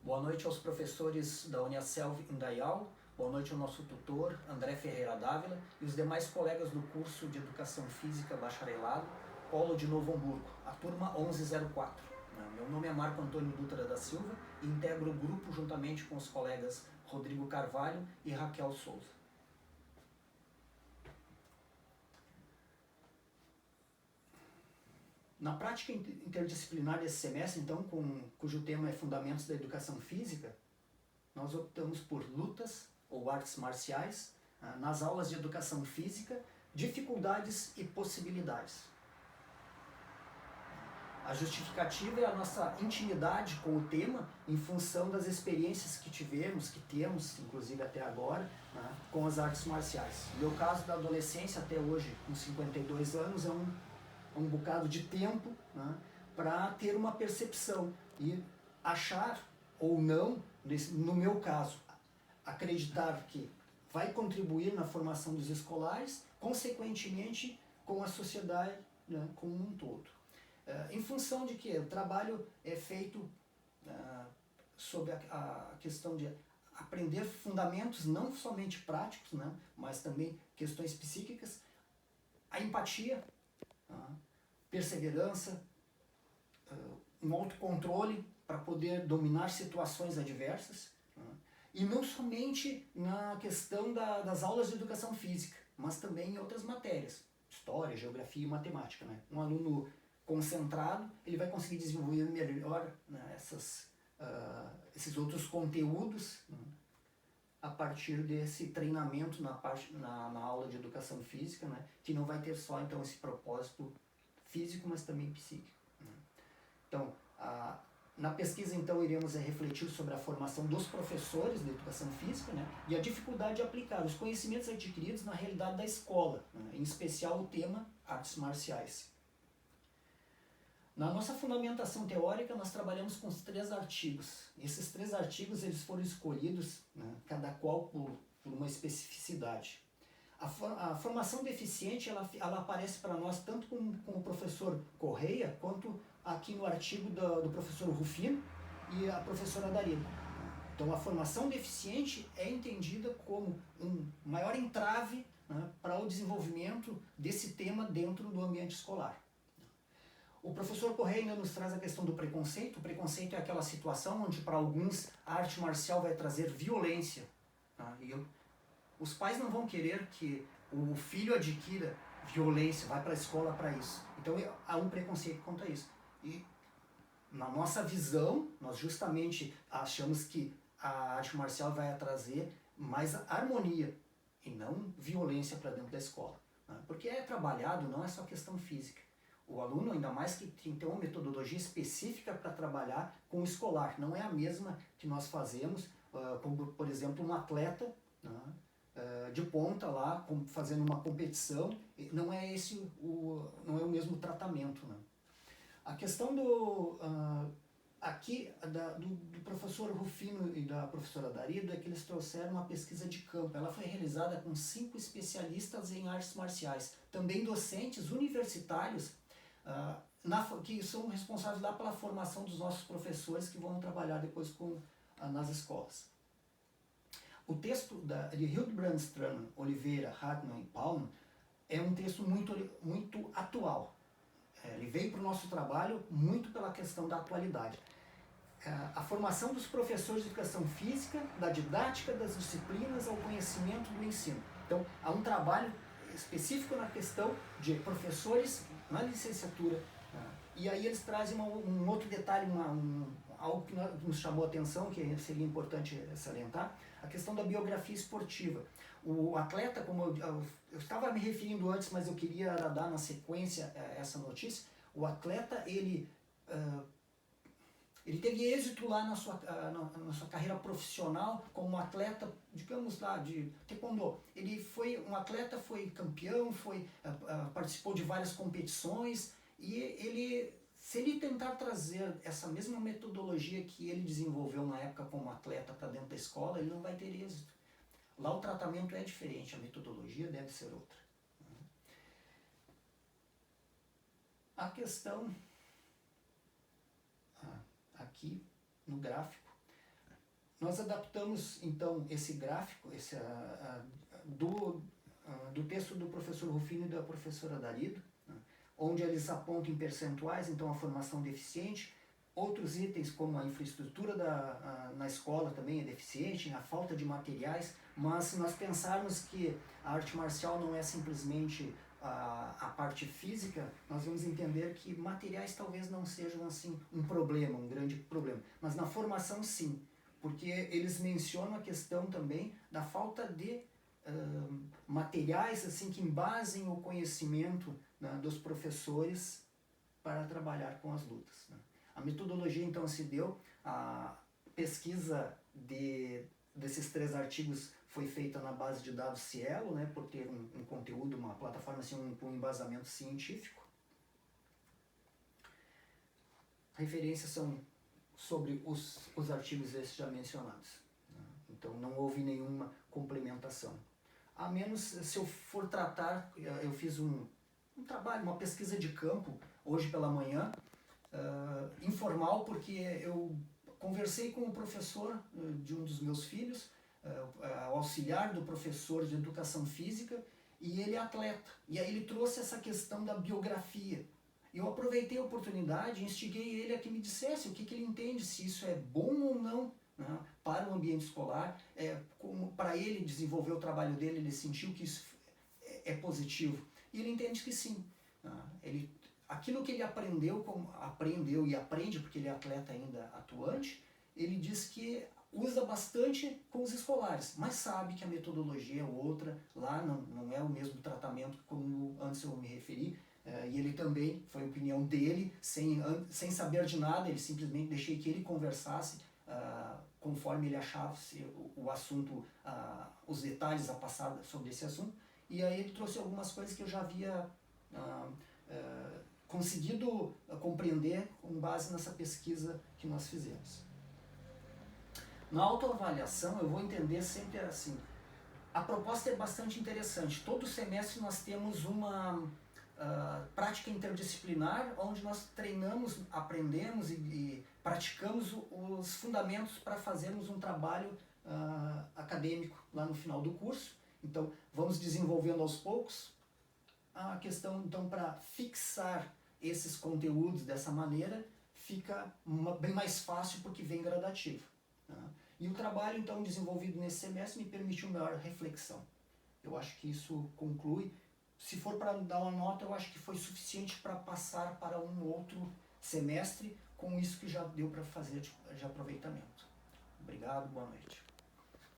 Boa noite aos professores da Uniaselv Indaial, boa noite ao nosso tutor, André Ferreira Dávila, e os demais colegas do curso de Educação Física Bacharelado, Polo de Novo Hamburgo, a turma 1104. Meu nome é Marco Antônio Dutra da Silva e integro o grupo juntamente com os colegas Rodrigo Carvalho e Raquel Souza. Na prática interdisciplinar desse semestre, então, cujo tema é Fundamentos da Educação Física, nós optamos por lutas ou artes marciais nas aulas de Educação Física, dificuldades e possibilidades. A justificativa é a nossa intimidade com o tema em função das experiências que tivemos, que temos, inclusive até agora, com as artes marciais. No meu caso, da adolescência até hoje, com 52 anos, é um bocado de tempo para ter uma percepção e achar ou não, no meu caso, acreditar que vai contribuir na formação dos escolares, consequentemente com a sociedade como um todo. Em função de que o trabalho é feito sobre a questão de aprender fundamentos não somente práticos, mas também questões psíquicas, a empatia, perseverança, um autocontrole para poder dominar situações adversas, e não somente na questão das aulas de educação física, mas também em outras matérias, história, geografia e matemática. Um aluno concentrado, ele vai conseguir desenvolver melhor esses outros conteúdos a partir desse treinamento na aula de educação física, que não vai ter só então esse propósito físico, mas também psíquico. Então, na pesquisa então iremos refletir sobre a formação dos professores de educação física, e a dificuldade de aplicar os conhecimentos adquiridos na realidade da escola, em especial o tema artes marciais. Na nossa fundamentação teórica, nós trabalhamos com os 3 artigos. Esses 3 artigos eles foram escolhidos, cada qual por uma especificidade. A formação deficiente ela aparece para nós tanto com o professor Correia, quanto aqui no artigo do professor Rufino e a professora Darida. Então, a formação deficiente é entendida como um maior entrave para o desenvolvimento desse tema dentro do ambiente escolar. O professor Correia ainda nos traz a questão do preconceito. O preconceito é aquela situação onde para alguns a arte marcial vai trazer violência. E os pais não vão querer que o filho adquira violência, vai para a escola para isso. Então há um preconceito quanto a isso. E na nossa visão, nós justamente achamos que a arte marcial vai trazer mais harmonia e não violência para dentro da escola. Porque é trabalhado, não é só questão física. O aluno, ainda mais que tem uma metodologia específica para trabalhar com o escolar, não é a mesma que nós fazemos, como por exemplo um atleta de ponta lá, fazendo uma competição, não é o mesmo tratamento. A questão do professor Rufino e da professora Darida é que eles trouxeram uma pesquisa de campo. Ela foi realizada com 5 especialistas em artes marciais, também docentes universitários, que são responsáveis lá pela formação dos nossos professores que vão trabalhar depois nas escolas. O texto de Hildbrandström, Oliveira, Hartmann e Palm é um texto muito atual. Ele veio para o nosso trabalho muito pela questão da atualidade. A formação dos professores de educação física, da didática das disciplinas ao conhecimento do ensino. Então, há um trabalho específico na questão de professores na licenciatura. E aí eles trazem um outro detalhe, algo que nos chamou a atenção, que seria importante salientar, a questão da biografia esportiva. O atleta, como eu estava me referindo antes, mas eu queria dar na sequência essa notícia, o atleta, ele teve êxito lá na sua carreira profissional como atleta, digamos lá, de taekwondo. Ele foi um atleta, foi campeão, participou de várias competições, e se ele tentar trazer essa mesma metodologia que ele desenvolveu na época como atleta para dentro da escola, ele não vai ter êxito. Lá o tratamento é diferente, a metodologia deve ser outra. A questão aqui no gráfico, Nós adaptamos então esse gráfico do texto do professor Rufino e da professora Darido, né, onde eles apontam em percentuais então a formação deficiente, outros itens como a infraestrutura na escola também é deficiente, a falta de materiais, mas se nós pensarmos que a arte marcial não é simplesmente a parte física, nós vamos entender que materiais talvez não sejam assim um problema, um grande problema, mas na formação sim, porque eles mencionam a questão também da falta de materiais assim que embasem o conhecimento, né, dos professores para trabalhar com as lutas, né. A metodologia então se deu, a pesquisa desses 3 artigos foi feita na base de dados Cielo, né, por ter um conteúdo, uma plataforma assim, com um embasamento científico. Referências são sobre os artigos esses já mencionados, né? Então não houve nenhuma complementação. A menos se eu for tratar, eu fiz um trabalho, uma pesquisa de campo, hoje pela manhã, informal, porque eu conversei com o professor de um dos meus filhos, o auxiliar do professor de educação física, e ele é atleta. E aí ele trouxe essa questão da biografia. Eu aproveitei a oportunidade e instiguei ele a que me dissesse o que ele entende, se isso é bom ou não, né, para o ambiente escolar, como para ele desenvolver o trabalho dele, ele sentiu que isso é positivo. E ele entende que sim. Né, aquilo que ele aprendeu e aprende, porque ele é atleta ainda atuante, ele diz que usa bastante com os escolares, mas sabe que a metodologia é outra, lá não é o mesmo tratamento como antes eu me referi, e ele também, foi a opinião dele, sem saber de nada, ele simplesmente deixei que ele conversasse conforme ele achava o assunto, os detalhes a passar sobre esse assunto, e aí ele trouxe algumas coisas que eu já havia conseguido compreender com base nessa pesquisa que nós fizemos. Na autoavaliação eu vou entender sempre assim, a proposta é bastante interessante, todo semestre nós temos uma prática interdisciplinar, onde nós treinamos, aprendemos e praticamos os fundamentos para fazermos um trabalho acadêmico lá no final do curso. Então vamos desenvolvendo aos poucos. A questão então para fixar esses conteúdos dessa maneira fica bem mais fácil porque vem gradativo, né? E o trabalho então desenvolvido nesse semestre me permitiu maior reflexão. Eu acho que isso conclui. Se for para dar uma nota, eu acho que foi suficiente para passar para um outro semestre com isso que já deu para fazer de aproveitamento. Obrigado, boa noite.